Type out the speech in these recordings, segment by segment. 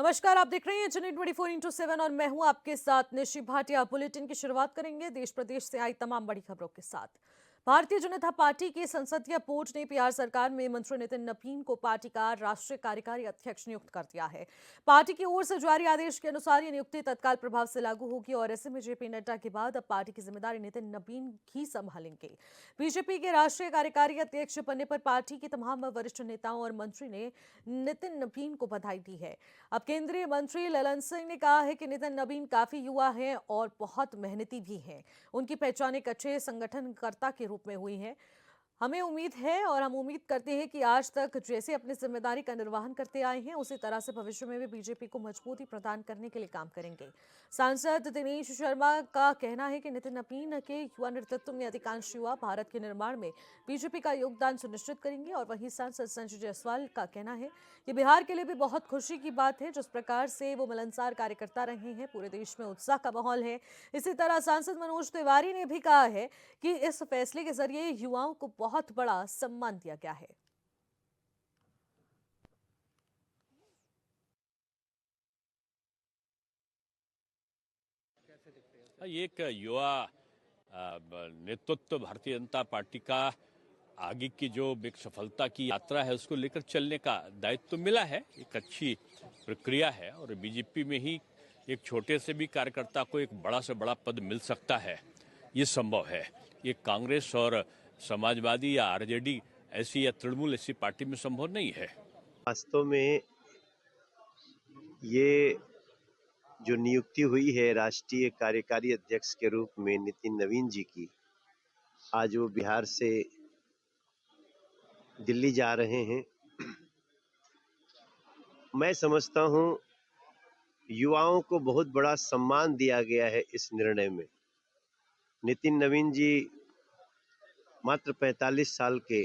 नमस्कार, आप देख रहे हैं चैनल 24x7 और मैं हूं आपके साथ निशि भाटिया। बुलेटिन की शुरुआत करेंगे देश प्रदेश से आई तमाम बड़ी खबरों के साथ। भारतीय जनता पार्टी के संसदीय बोर्ड ने पीआर सरकार में मंत्री नितिन नवीन को पार्टी का राष्ट्रीय कार्यकारी अध्यक्ष नियुक्त कर दिया है। पार्टी की ओर से जारी आदेश के अनुसार ये नियुक्ति तत्काल प्रभाव से लागू होगी और ऐसे में जेपी नड्डा के बाद अब पार्टी की जिम्मेदारी नितिन नवीन ही संभालेंगे। बीजेपी के राष्ट्रीय कार्यकारी अध्यक्ष बनने पर पार्टी के तमाम वरिष्ठ नेताओं और मंत्री ने नितिन नवीन को बधाई दी है। अब केंद्रीय मंत्री ललन सिंह ने कहा है कि नितिन नवीन काफी युवा हैं और बहुत मेहनती भी हैं। उनकी पहचान एक अच्छे संगठनकर्ता के रूप में हुई है। हमें उम्मीद है और हम उम्मीद करते हैं कि आज तक जैसे अपनी जिम्मेदारी का निर्वहन करते आए हैं उसी तरह से भविष्य में भी बीजेपी को मजबूती प्रदान करने के लिए काम करेंगे। सांसद दिनेश शर्मा का कहना है कि नितिन नवीन के युवा नेतृत्व में अधिकांश युवा भारत के निर्माण में बीजेपी का योगदान सुनिश्चित करेंगे। और वहीं सांसद संजय जायसवाल का कहना है कि बिहार के लिए भी बहुत खुशी की बात है जिस प्रकार से वो मिलनसार कार्यकर्ता रहे हैं, पूरे देश में उत्साह का माहौल है। इसी तरह सांसद मनोज तिवारी ने भी कहा है कि इस फैसले के जरिए युवाओं को बहुत बड़ा सम्मान दिया गया है। ये एक युवा नेतृत्व भारतीय जनता पार्टी का आगे की जो एक सफलता की यात्रा है उसको लेकर चलने का दायित्व मिला है। एक अच्छी प्रक्रिया है और बीजेपी में ही एक छोटे से भी कार्यकर्ता को एक बड़ा से बड़ा पद मिल सकता है, ये संभव है। ये कांग्रेस और समाजवादी या आरजेडी ऐसी या तृणमूल ऐसी पार्टी में संभव नहीं है। वास्तव में ये जो नियुक्ति हुई है राष्ट्रीय कार्यकारी अध्यक्ष के रूप में नितिन नवीन जी की, आज वो बिहार से दिल्ली जा रहे हैं। मैं समझता हूं युवाओं को बहुत बड़ा सम्मान दिया गया है इस निर्णय में। नितिन नवीन जी मात्र 45 साल के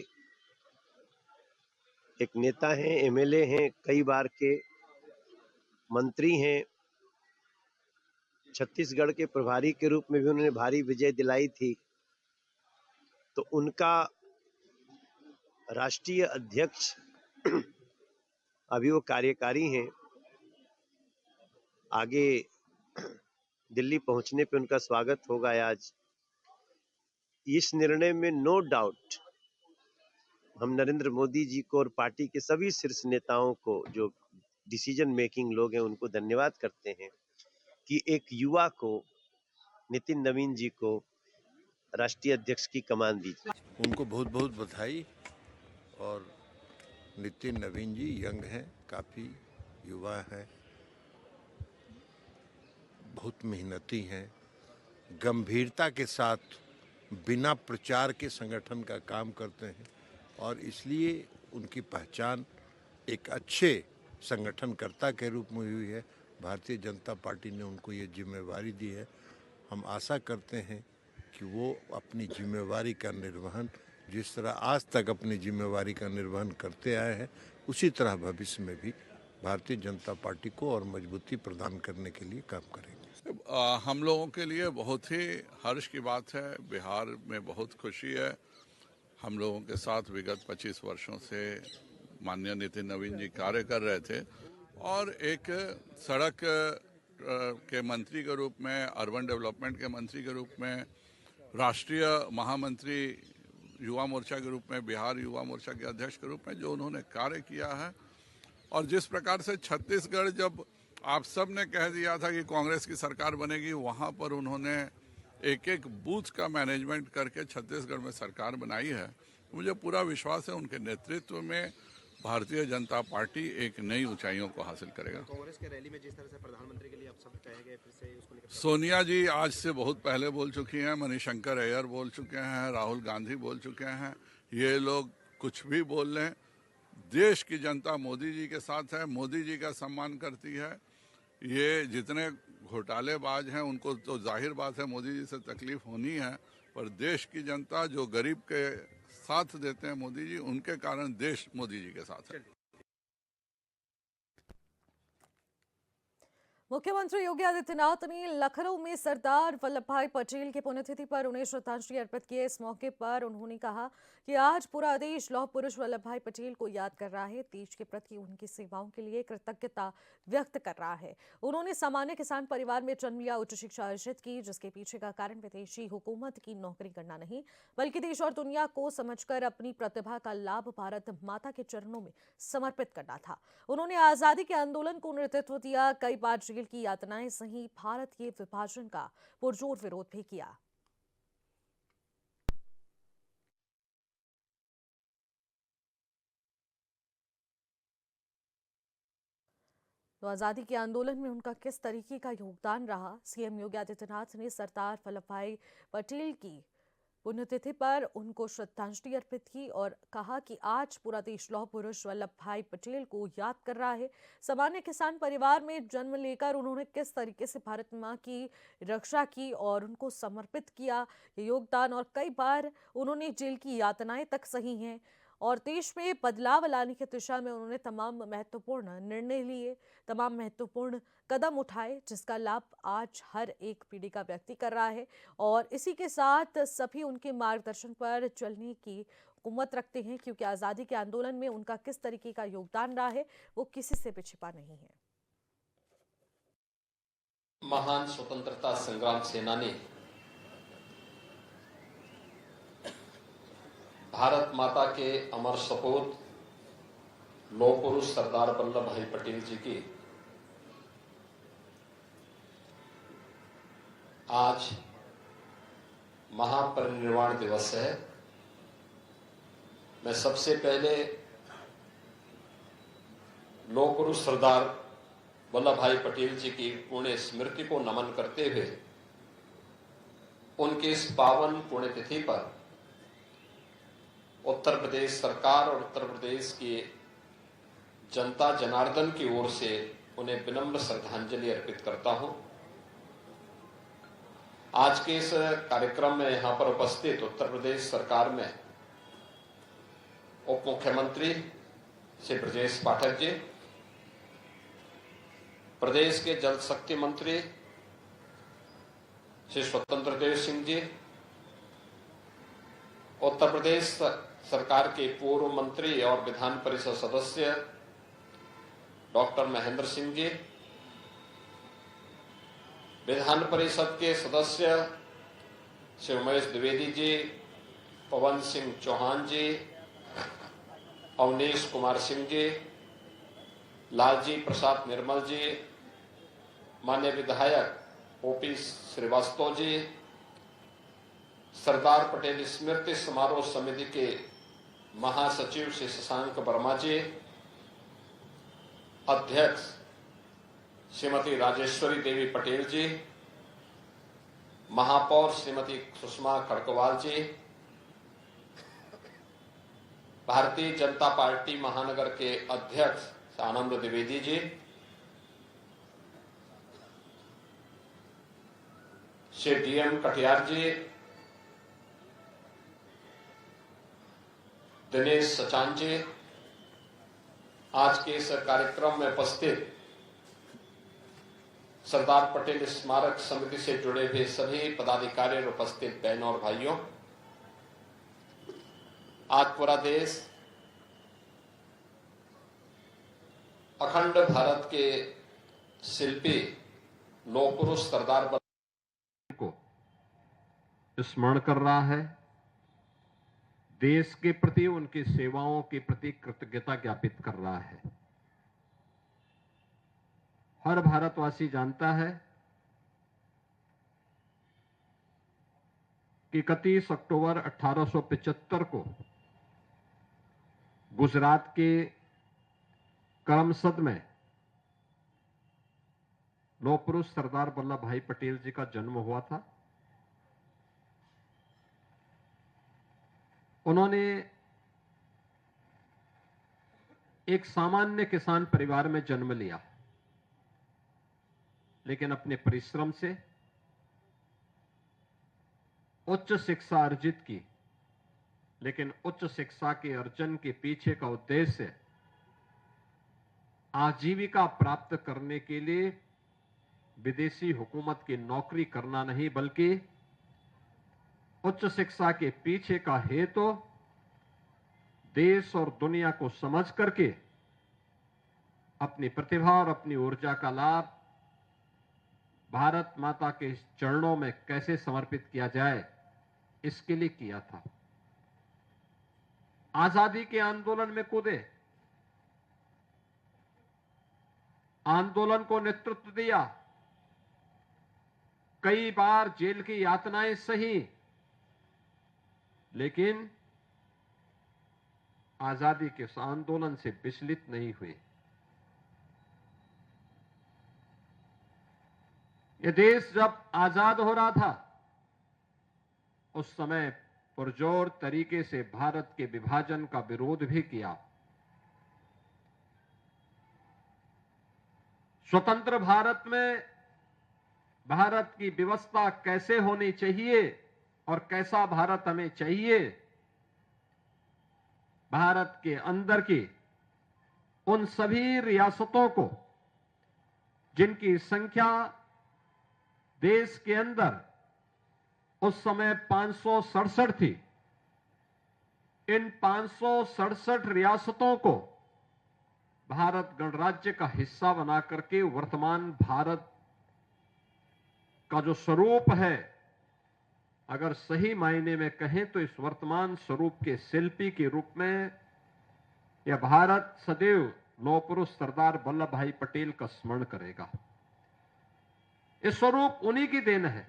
एक नेता हैं, एमएलए हैं, कई बार के मंत्री हैं। छत्तीसगढ़ के प्रभारी के रूप में भी उन्होंने भारी विजय दिलाई थी। तो उनका राष्ट्रीय अध्यक्ष अभी वो कार्यकारी हैं। आगे दिल्ली पहुंचने पे उनका स्वागत होगा। आज इस निर्णय में नो डाउट हम नरेंद्र मोदी जी को और पार्टी के सभी शीर्ष नेताओं को, जो डिसीजन मेकिंग लोग हैं, उनको धन्यवाद करते हैं कि एक युवा को, नितिन नवीन जी को राष्ट्रीय अध्यक्ष की कमान दी। उनको बहुत बहुत बधाई। और नितिन नवीन जी यंग हैं, काफ़ी युवा हैं, बहुत मेहनती हैं, गंभीरता के साथ बिना प्रचार के संगठन का काम करते हैं और इसलिए उनकी पहचान एक अच्छे संगठनकर्ता के रूप में हुई है। भारतीय जनता पार्टी ने उनको ये जिम्मेवारी दी है। हम आशा करते हैं कि वो अपनी जिम्मेवारी का निर्वहन जिस तरह आज तक अपनी जिम्मेवारी का निर्वहन करते आए हैं उसी तरह भविष्य में भी भारतीय जनता पार्टी को और मजबूती प्रदान करने के लिए काम करेंगे। हम लोगों के लिए बहुत ही हर्ष की बात है। बिहार में बहुत खुशी है। हम लोगों के साथ विगत 25 वर्षों से माननीय नितिन नवीन जी कार्य कर रहे थे और एक सड़क के मंत्री के रूप में, अर्बन डेवलपमेंट के मंत्री के रूप में, राष्ट्रीय महामंत्री युवा मोर्चा के रूप में, बिहार युवा मोर्चा के अध्यक्ष के रूप में जो उन्होंने कार्य किया है और जिस प्रकार से छत्तीसगढ़, जब आप सब ने कह दिया था कि कांग्रेस की सरकार बनेगी, वहां पर उन्होंने एक एक बूथ का मैनेजमेंट करके छत्तीसगढ़ में सरकार बनाई है। मुझे पूरा विश्वास है उनके नेतृत्व में भारतीय जनता पार्टी एक नई ऊंचाइयों को हासिल करेगा। कांग्रेस के रैली में जिस तरह से प्रधानमंत्री के लिए आप सब कहे गए, फिर से उसको लेकर सोनिया जी आज से बहुत पहले बोल चुकी हैं, मणिशंकर अय्यर बोल चुके हैं, राहुल गांधी बोल चुके हैं। ये लोग कुछ भी बोल लें, देश की जनता मोदी जी के साथ है, मोदी जी का सम्मान करती है। ये जितने घोटालेबाज हैं उनको तो जाहिर बात है मोदी जी से तकलीफ होनी है, पर देश की जनता जो गरीब के साथ देते हैं मोदी जी, उनके कारण देश मोदी जी के साथ है। मुख्यमंत्री योगी आदित्यनाथ ने लखनऊ में सरदार वल्लभ भाई पटेल की पुण्यतिथि पर उन्हें श्रद्धांजलि अर्पित की। इस मौके पर उन्होंने कहा कि आज पूरा देश लौह पुरुष वल्लभ भाई पटेल को याद कर रहा है, देश के प्रति उनकी सेवाओं के लिए कृतज्ञता व्यक्त कर रहा है। उन्होंने सामान्य किसान परिवार में जन्म लिया, उच्च शिक्षा अर्जित की, जिसके पीछे का कारण विदेशी हुकूमत की नौकरी करना नहीं, बल्कि देश और दुनिया को समझकर अपनी प्रतिभा का लाभ भारत माता के चरणों में समर्पित करना था। उन्होंने आजादी के आंदोलन को नेतृत्व दिया, कई बार जेल की यातनाएं सही, भारत के विभाजन का पुरजोर विरोध भी किया। तो आजादी के आंदोलन में उनका किस तरीके का योगदान रहा, सीएम योगी आदित्यनाथ ने सरदार वल्लभ भाई पटेल की पुण्यतिथि पर उनको श्रद्धांजलि अर्पित की और कहा कि आज पूरा देश लौह पुरुष वल्लभ भाई पटेल को याद कर रहा है। सामान्य किसान परिवार में जन्म लेकर उन्होंने किस तरीके से भारत मां की रक्षा की और उनको समर्पित किया, ये योगदान, और कई बार उन्होंने जेल की यातनाएं तक सही हैं और देश में बदलाव लाने की दिशा में उन्होंने तमाम महत्वपूर्ण निर्णय लिए, तमाम महत्वपूर्ण कदम उठाए, जिसका लाभ आज हर एक पीढ़ी का व्यक्ति कर रहा है। और इसी के साथ सभी उनके मार्गदर्शन पर चलने की उम्मीद रखते हैं, क्योंकि आज़ादी के आंदोलन में उनका किस तरीके का योगदान रहा है वो किसी से भी छिपा नहीं है। महान स्वतंत्रता संग्राम सेनानी, भारत माता के अमर सपूत लौह पुरुष सरदार वल्लभ भाई पटेल जी की आज महापरिनिर्वाण दिवस है। मैं सबसे पहले लौह पुरुष सरदार वल्लभ भाई पटेल जी की पुण्य स्मृति को नमन करते हुए उनके इस पावन पुण्यतिथि पर उत्तर प्रदेश सरकार और उत्तर प्रदेश की जनता जनार्दन की ओर से उन्हें विनम्र श्रद्धांजलि अर्पित करता हूं। आज के इस कार्यक्रम में यहां पर उपस्थित उत्तर प्रदेश सरकार में उप मुख्यमंत्री श्री ब्रजेश पाठक जी, प्रदेश के जल शक्ति मंत्री श्री स्वतंत्र देव सिंह जी, उत्तर प्रदेश सरकार के पूर्व मंत्री और विधान परिषद सदस्य डॉक्टर महेंद्र सिंह जी, विधान परिषद के सदस्य श्री उमेश द्विवेदी जी, पवन सिंह चौहान जी, अवनीश कुमार सिंह जी, लालजी प्रसाद निर्मल जी, माननीय विधायक ओपी श्रीवास्तव जी, सरदार पटेल स्मृति समारोह समिति के महासचिव श्री शशांक वर्मा जी, अध्यक्ष श्रीमती राजेश्वरी देवी पटेल जी, महापौर श्रीमती सुषमा खड़कवाल जी, भारतीय जनता पार्टी महानगर के अध्यक्ष आनंद द्विवेदी जी, श्री डीएम कटियार जी, दिनेश सचान जी, आज के इस कार्यक्रम में उपस्थित सरदार पटेल स्मारक समिति से जुड़े हुए सभी पदाधिकारी और उपस्थित बहनों और भाइयों, आज पूरा देश अखंड भारत के शिल्पी लौह पुरुष सरदार को स्मरण कर रहा है, देश के प्रति उनकी सेवाओं के प्रति कृतज्ञता ज्ञापित कर रहा है। हर भारतवासी जानता है कि 31 अक्टूबर 1875 को गुजरात के करमसद में लौह पुरुष सरदार वल्लभ भाई पटेल जी का जन्म हुआ था। उन्होंने एक सामान्य किसान परिवार में जन्म लिया, लेकिन अपने परिश्रम से उच्च शिक्षा अर्जित की। लेकिन उच्च शिक्षा के अर्जन के पीछे का उद्देश्य आजीविका प्राप्त करने के लिए विदेशी हुकूमत की नौकरी करना नहीं, बल्कि उच्च शिक्षा के पीछे का हेतु देश और दुनिया को समझ करके अपनी प्रतिभा और अपनी ऊर्जा का लाभ भारत माता के चरणों में कैसे समर्पित किया जाए, इसके लिए किया था। आजादी के आंदोलन में कूदे, आंदोलन को नेतृत्व दिया, कई बार जेल की यातनाएं सही, लेकिन आजादी के उस आंदोलन से विचलित नहीं हुए। यह देश जब आजाद हो रहा था, उस समय पुरजोर तरीके से भारत के विभाजन का विरोध भी किया। स्वतंत्र भारत में भारत की व्यवस्था कैसे होनी चाहिए और कैसा भारत हमें चाहिए, भारत के अंदर की उन सभी रियासतों को जिनकी संख्या देश के अंदर उस समय 567 थी, इन 567 रियासतों को भारत गणराज्य का हिस्सा बना करके वर्तमान भारत का जो स्वरूप है, अगर सही मायने में कहें तो इस वर्तमान स्वरूप के शिल्पी के रूप में यह भारत सदैव लौह पुरुष सरदार वल्लभ भाई पटेल का स्मरण करेगा। इस स्वरूप उन्हीं की देन है।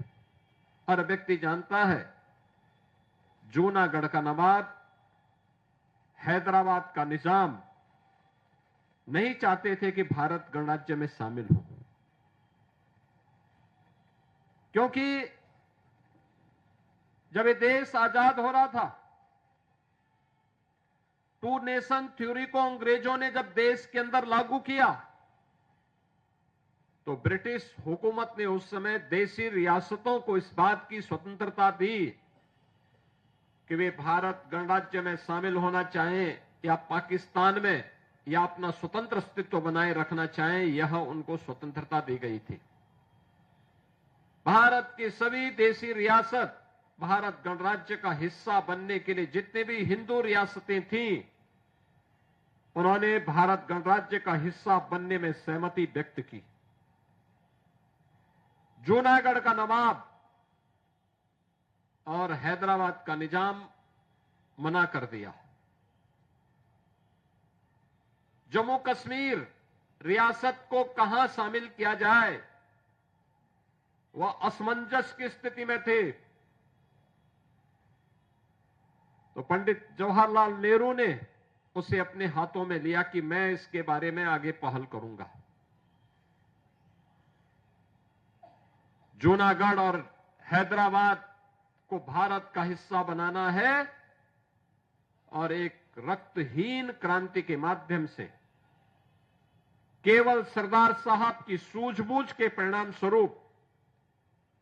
हर व्यक्ति जानता है, जूनागढ़ का नवाब, हैदराबाद का निजाम नहीं चाहते थे कि भारत गणराज्य में शामिल हो, क्योंकि जब ये देश आजाद हो रहा था, टू नेशन थ्योरी को अंग्रेजों ने जब देश के अंदर लागू किया, तो ब्रिटिश हुकूमत ने उस समय देशी रियासतों को इस बात की स्वतंत्रता दी कि वे भारत गणराज्य में शामिल होना चाहें या पाकिस्तान में या अपना स्वतंत्र अस्तित्व बनाए रखना चाहें, यह उनको स्वतंत्रता दी गई थी। भारत की सभी देशी रियासत भारत गणराज्य का हिस्सा बनने के लिए जितने भी हिंदू रियासतें थीं, उन्होंने भारत गणराज्य का हिस्सा बनने में सहमति व्यक्त की। जूनागढ़ का नवाब और हैदराबाद का निजाम मना कर दिया। जम्मू कश्मीर रियासत को कहां शामिल किया जाए, वह असमंजस की स्थिति में थे। तो पंडित जवाहरलाल नेहरू ने उसे अपने हाथों में लिया कि मैं इसके बारे में आगे पहल करूंगा। जूनागढ़ और हैदराबाद को भारत का हिस्सा बनाना है और एक रक्तहीन क्रांति के माध्यम से केवल सरदार साहब की सूझबूझ के परिणाम स्वरूप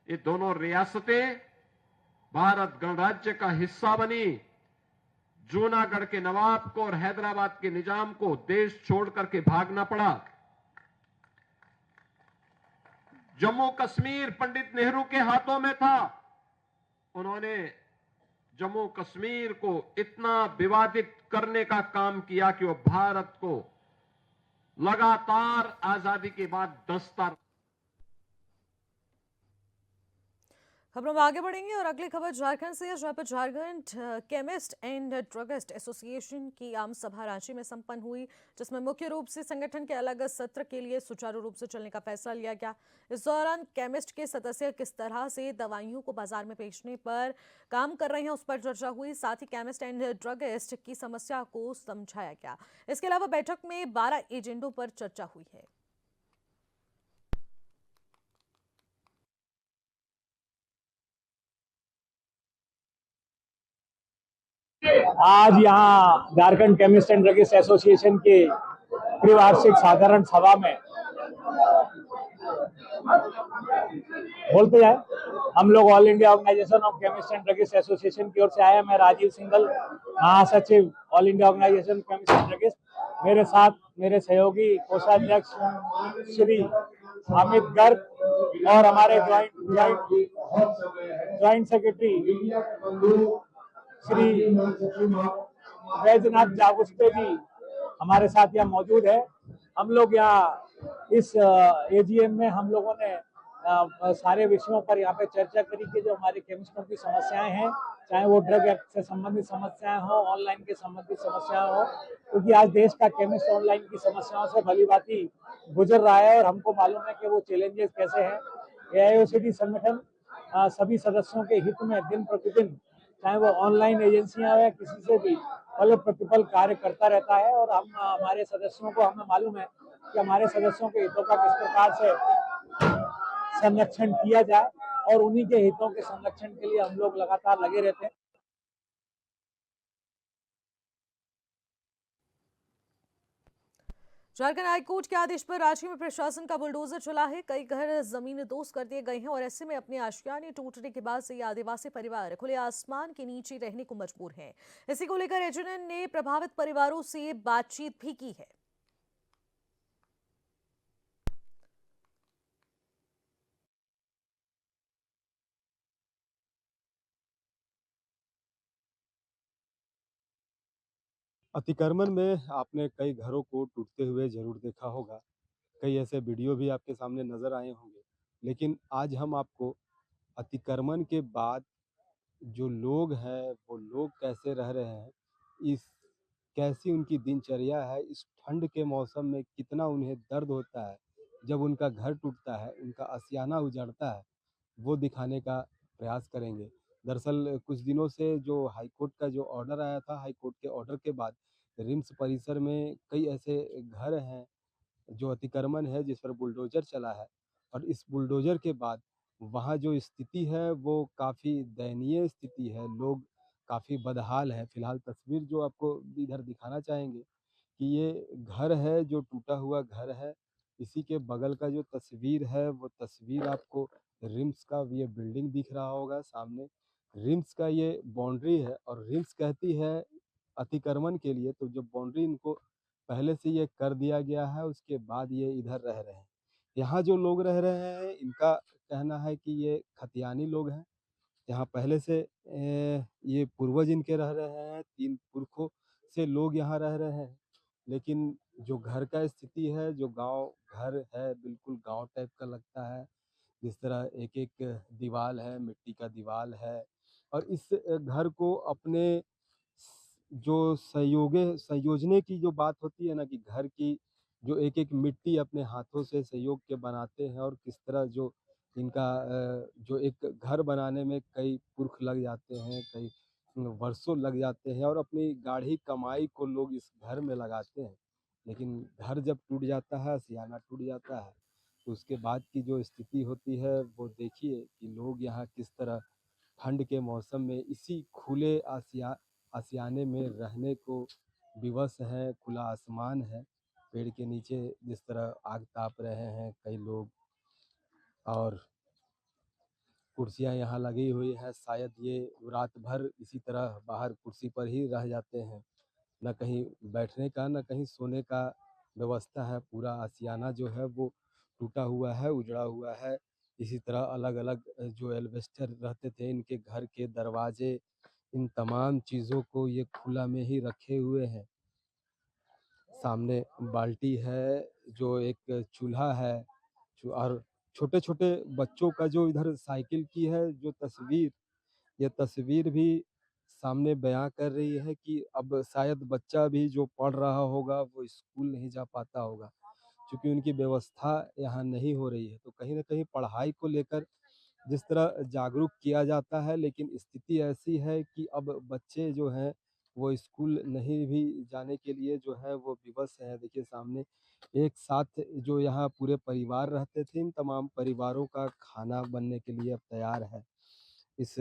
ये दोनों रियासतें भारत गणराज्य का हिस्सा बनी। जूनागढ़ के नवाब को और हैदराबाद के निजाम को देश छोड़ करके भागना पड़ा। जम्मू कश्मीर पंडित नेहरू के हाथों में था। उन्होंने जम्मू कश्मीर को इतना विवादित करने का काम किया कि वो भारत को लगातार आजादी के बाद दस्ता। खबरों में आगे बढ़ेंगे और अगली खबर झारखंड से है, जहां पर Jharkhand chemist and druggist association की आम सभा रांची में संपन्न हुई, जिसमें मुख्य रूप से संगठन के अलग सत्र के लिए सुचारू रूप से चलने का फैसला लिया गया। इस दौरान केमिस्ट के सदस्य किस तरह से दवाइयों को बाजार में बेचने पर काम कर रहे हैं, उस पर चर्चा हुई। साथ ही केमिस्ट एंड ड्रगिस्ट की समस्या को समझाया गया। इसके अलावा बैठक में 12 एजेंडों पर चर्चा हुई है। आज यहाँ Jharkhand chemist and druggist association के त्रिवार्षिक साधारण सभा में बोलते जाए, हम लोग all India organisation of chemist and druggist association की ओर से आए। मैं राजीव सिंघल, महासचिव all India organisation chemist and druggist. मेरे साथ मेरे सहयोगी कोषाध्यक्ष श्री अमित गर्ग और हमारे ज्वाइंट सेक्रेटरी श्री वैद्यनाथ जागुस्ते जी हमारे साथ यहाँ मौजूद है। हम लोग यहाँ इस एजीएम में हम लोगों ने सारे विषयों पर यहाँ पे चर्चा करी कि जो हमारे केमिस्टों की समस्याएं हैं, चाहे वो ड्रग एक्ट से संबंधित समस्याएं हो, ऑनलाइन के संबंधित समस्याएं हो, क्योंकि आज देश का केमिस्ट ऑनलाइन की समस्याओं से भली भांति गुजर रहा है और हमको मालूम है कि वो चैलेंजेस कैसे हैं। एआईओसीटी संगठन सभी सदस्यों के हित में दिन प्रतिदिन, चाहे वो ऑनलाइन एजेंसियां हो या किसी से भी, पल प्रतिपल कार्य करता रहता है। और हम हमारे सदस्यों को, हमें मालूम है कि हमारे सदस्यों के हितों का किस प्रकार से संरक्षण किया जाए और उन्हीं के हितों के संरक्षण के लिए हम लोग लगातार लगे रहते हैं। झारखंड हाईकोर्ट के आदेश पर रांची में प्रशासन का बुलडोजर चला है। कई घर जमीन दोस्त कर दिए गए हैं और ऐसे में अपने आशियाने टूटने के बाद से ये आदिवासी परिवार खुले आसमान के नीचे रहने को मजबूर हैं। इसी को लेकर एजेएन ने प्रभावित परिवारों से बातचीत भी की है। अतिक्रमण में आपने कई घरों को टूटते हुए ज़रूर देखा होगा। कई ऐसे वीडियो भी आपके सामने नज़र आए होंगे। लेकिन आज हम आपको अतिक्रमण के बाद जो लोग हैं, वो लोग कैसे रह रहे हैं, इस कैसी उनकी दिनचर्या है, इस ठंड के मौसम में कितना उन्हें दर्द होता है, जब उनका घर टूटता है, उनका आशियाना उजड़ता है, वो दिखाने का प्रयास करेंगे। दरअसल कुछ दिनों से जो हाईकोर्ट का जो ऑर्डर आया था, हाईकोर्ट के ऑर्डर के बाद रिम्स परिसर में कई ऐसे घर हैं जो अतिक्रमण है, जिस पर बुलडोज़र चला है। और इस बुलडोज़र के बाद वहाँ जो स्थिति है वो काफ़ी दयनीय स्थिति है, लोग काफ़ी बदहाल हैं। फ़िलहाल तस्वीर जो आपको इधर दिखाना चाहेंगे कि ये घर है जो टूटा हुआ घर है। इसी के बगल का जो तस्वीर है, वो तस्वीर आपको रिम्स का ये बिल्डिंग दिख रहा होगा सामने। रिम्स का ये बाउंड्री है और रिम्स कहती है अतिक्रमण के लिए, तो जो बाउंड्री इनको पहले से ये कर दिया गया है, उसके बाद ये इधर रह रहे हैं। यहाँ जो लोग रह रहे हैं, इनका कहना है कि ये खतियानी लोग हैं। यहाँ पहले से ये पूर्वज इनके रह रहे हैं, 3 पुरखों से लोग यहाँ रह रहे हैं। लेकिन जो घर का स्थिति है, जो गाँव घर है, बिल्कुल गाँव टाइप का लगता है। जिस तरह एक-एक दीवाल है, मिट्टी का दीवाल है और इस घर को अपने जो संयोजने की जो बात होती है ना, कि घर की जो एक-एक मिट्टी अपने हाथों से संयोग के बनाते हैं और किस तरह जो इनका जो एक घर बनाने में कई पुरख लग जाते हैं, कई वर्षों लग जाते हैं और अपनी गाढ़ी कमाई को लोग इस घर में लगाते हैं। लेकिन घर जब टूट जाता है, आशियाना टूट जाता है, तो उसके बाद की जो स्थिति होती है, वो देखिए कि लोग यहाँ किस तरह ठंड के मौसम में इसी खुले आशियाने में रहने को विवश हैं। खुला आसमान है, पेड़ के नीचे जिस तरह आग ताप रहे हैं कई लोग, और कुर्सियाँ यहाँ लगी हुई हैं। शायद ये रात भर इसी तरह बाहर कुर्सी पर ही रह जाते हैं। ना कहीं बैठने का, ना कहीं सोने का व्यवस्था है। पूरा आशियाना जो है वो टूटा हुआ है, उजड़ा हुआ है। इसी तरह अलग-अलग जो एल्वेस्टर रहते थे, इनके घर के दरवाजे, इन तमाम चीज़ों को ये खुला में ही रखे हुए हैं। सामने बाल्टी है, जो एक चूल्हा है, और छोटे-छोटे बच्चों का जो इधर साइकिल की है जो तस्वीर, ये तस्वीर भी सामने बयां कर रही है कि अब शायद बच्चा भी जो पढ़ रहा होगा वो स्कूल नहीं जा पाता होगा, क्योंकि उनकी व्यवस्था यहाँ नहीं हो रही है। तो कहीं न कहीं पढ़ाई को लेकर जिस तरह जागरूक किया जाता है, लेकिन स्थिति ऐसी है कि अब बच्चे जो हैं वो स्कूल नहीं भी जाने के लिए जो है वो विवश हैं। देखिए सामने एक साथ जो यहाँ पूरे परिवार रहते थे, इन तमाम परिवारों का खाना बनने के लिए अब तैयार है। इस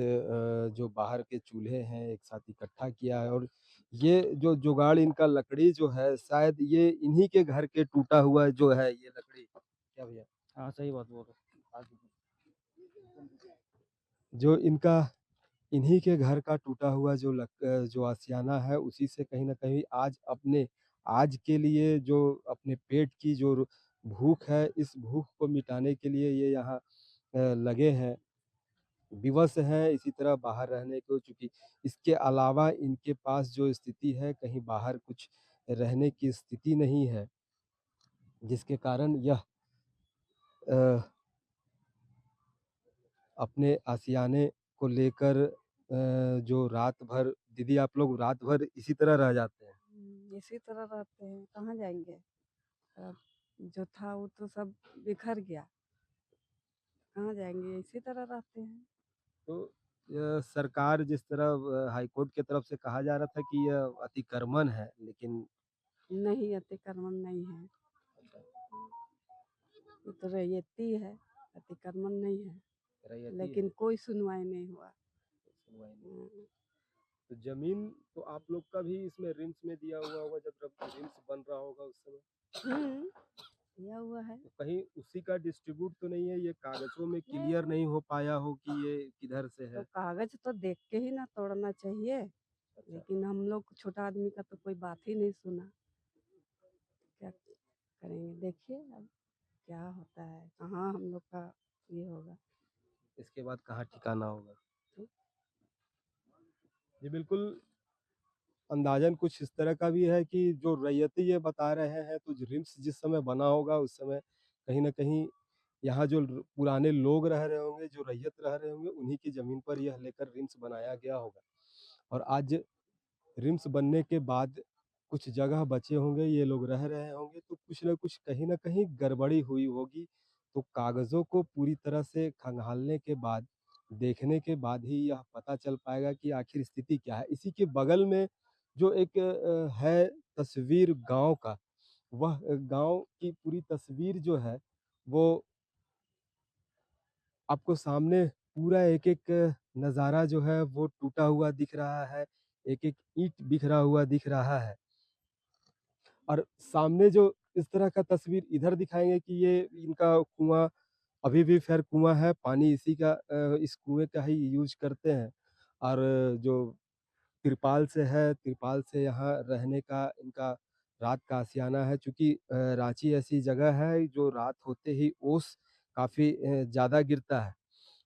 जो बाहर के चूल्हे हैं एक साथ इकट्ठा किया है, और ये जो जुगाड़ इनका लकड़ी जो है, शायद ये इन्हीं के घर के टूटा हुआ जो है ये लकड़ी। क्या भैया? हाँ, सही बात बोल रहे हो। जो इनका इन्हीं के घर का टूटा हुआ जो आशियाना है, उसी से कहीं न कहीं आज के लिए जो अपने पेट की जो भूख है, इस भूख को मिटाने के लिए ये यहाँ लगे हैं, विवश हैं इसी तरह बाहर रहने को, चूँकि इसके अलावा इनके पास जो स्थिति है कहीं बाहर कुछ रहने की स्थिति नहीं है, जिसके कारण यह अ, अपने आशियाने को लेकर जो रात भर, दीदी आप लोग रात भर इसी तरह रह जाते हैं? इसी तरह रहते हैं, कहाँ जाएंगे। अब जो था वो तो सब बिखर गया, कहाँ जाएंगे, इसी तरह रहते हैं। तो सरकार जिस तरह हाई कोर्ट की तरफ से कहा जा रहा था कि यह अतिक्रमण है, लेकिन नहीं, अतिक्रमण नहीं है, ये तो रैयती है, अतिक्रमण नहीं है, रैयती लेकिन है, कोई सुनवाई नहीं हुआ। सुनवाई नहीं। तो जमीन तो आप लोग का भी इसमें रिम्स में दिया हुआ होगा, जब रिम्स बन रहा होगा उस समय, दिया हुआ है। तो कहीं उसी का डिस्ट्रीब्यूट तो नहीं है, ये कागजों में क्लियर नहीं हो पाया हो कि ये किधर से तो है? कागज तो देख के ही ना तोड़ना चाहिए, लेकिन हम लोग छोटा आदमी का तो कोई बात ही नहीं सुना। क्या करेंगे, देखिए अब क्या होता है, कहाँ हम लोग का ये होगा। इसके बाद कहाँ ठिकाना होगा? ठीक। जी बिल्कुल, अंदाज़न कुछ इस तरह का भी है कि जो रैयती ये बता रहे हैं, तो रिम्स जिस समय बना होगा उस समय कहीं न कहीं यहाँ जो पुराने लोग रह रहे होंगे, जो रैयत रह रहे होंगे, उन्हीं की ज़मीन पर यह लेकर रिम्स बनाया गया होगा। और आज रिम्स बनने के बाद कुछ जगह बचे होंगे, ये लोग रह रहे होंगे, तो कुछ न कुछ कहीं न कहीं गड़बड़ी हुई होगी। तो कागज़ों को पूरी तरह से खंगालने के बाद, देखने के बाद ही यह पता चल पाएगा कि आखिर स्थिति क्या है। इसी के बगल में जो एक है तस्वीर गाँव का, वह गाँव की पूरी तस्वीर जो है, वो आपको सामने पूरा एक-एक नज़ारा जो है वो टूटा हुआ दिख रहा है, एक-एक ईंट बिखरा हुआ दिख रहा है। और सामने जो इस तरह का तस्वीर इधर दिखाएँगे कि ये इनका कुआँ अभी भी ख़ैर कुआँ है, पानी इसी का इस कुएँ का ही यूज़ करते हैं। और जो तिरपाल से है, तिरपाल से यहाँ रहने का इनका रात का आशियाना है, चूँकि रांची ऐसी जगह है जो रात होते ही ओस काफ़ी ज़्यादा गिरता है।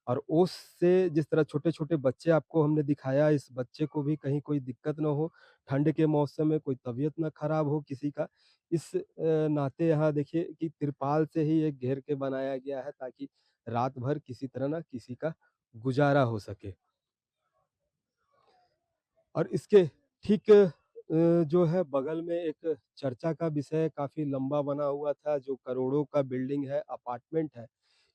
और ओस से जिस तरह छोटे-छोटे बच्चे आपको हमने दिखाया, इस बच्चे को भी कहीं कोई दिक्कत ना हो, ठंड के मौसम में कोई तबीयत ना खराब हो किसी का। इस नाते यहाँ देखिए कि तिरपाल से ही एक घेर के बनाया गया है, ताकि रात भर किसी तरह ना किसी का गुज़ारा हो सके। और इसके ठीक जो है बगल में एक चर्चा का विषय काफ़ी लंबा बना हुआ था, जो करोड़ों का बिल्डिंग है, अपार्टमेंट है।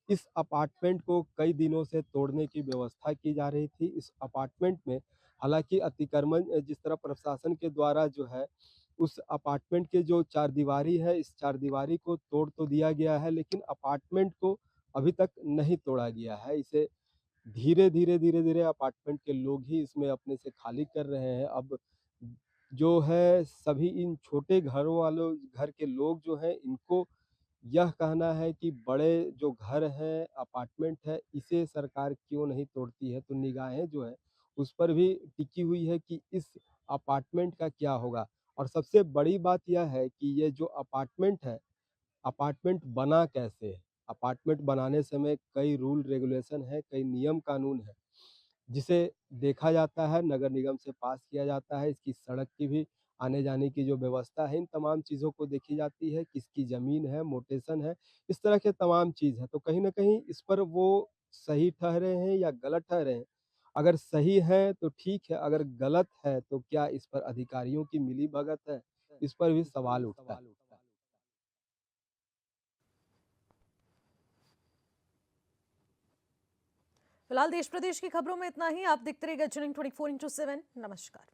इस अपार्टमेंट को कई दिनों से तोड़ने की व्यवस्था की जा रही थी। इस अपार्टमेंट में हालाँकि अतिक्रमण जिस तरह प्रशासन के द्वारा जो है, उस अपार्टमेंट के जो चारदीवारी है, इस चारदीवारी को तोड़ तो दिया गया है, लेकिन अपार्टमेंट को अभी तक नहीं तोड़ा गया है। इसे धीरे-धीरे, धीरे-धीरे अपार्टमेंट के लोग ही इसमें अपने से खाली कर रहे हैं। अब जो है सभी इन छोटे घरों वालों घर के लोग जो हैं, इनको यह कहना है कि बड़े जो घर हैं, अपार्टमेंट है, इसे सरकार क्यों नहीं तोड़ती है? तो निगाहें जो है उस पर भी टिकी हुई है कि इस अपार्टमेंट का क्या होगा? और सबसे बड़ी बात यह है कि ये जो अपार्टमेंट है, अपार्टमेंट बना कैसे है? अपार्टमेंट बनाने समय कई रूल रेगुलेशन है, कई नियम कानून है, जिसे देखा जाता है, नगर निगम से पास किया जाता है, इसकी सड़क की भी आने-जाने की जो व्यवस्था है, इन तमाम चीज़ों को देखी जाती है, किसकी ज़मीन है, मोटेशन है, इस तरह के तमाम चीज़ है। तो कहीं न कहीं इस पर वो सही ठहरे हैं या गलत ठहरे हैं? अगर सही है तो ठीक है, अगर गलत है तो क्या इस पर अधिकारियों की मिलीभगत है? इस पर भी सवाल उठता है। फिलहाल देश प्रदेश की खबरों में इतना ही। आप देखते रहिएगा चैनल 24/7। नमस्कार।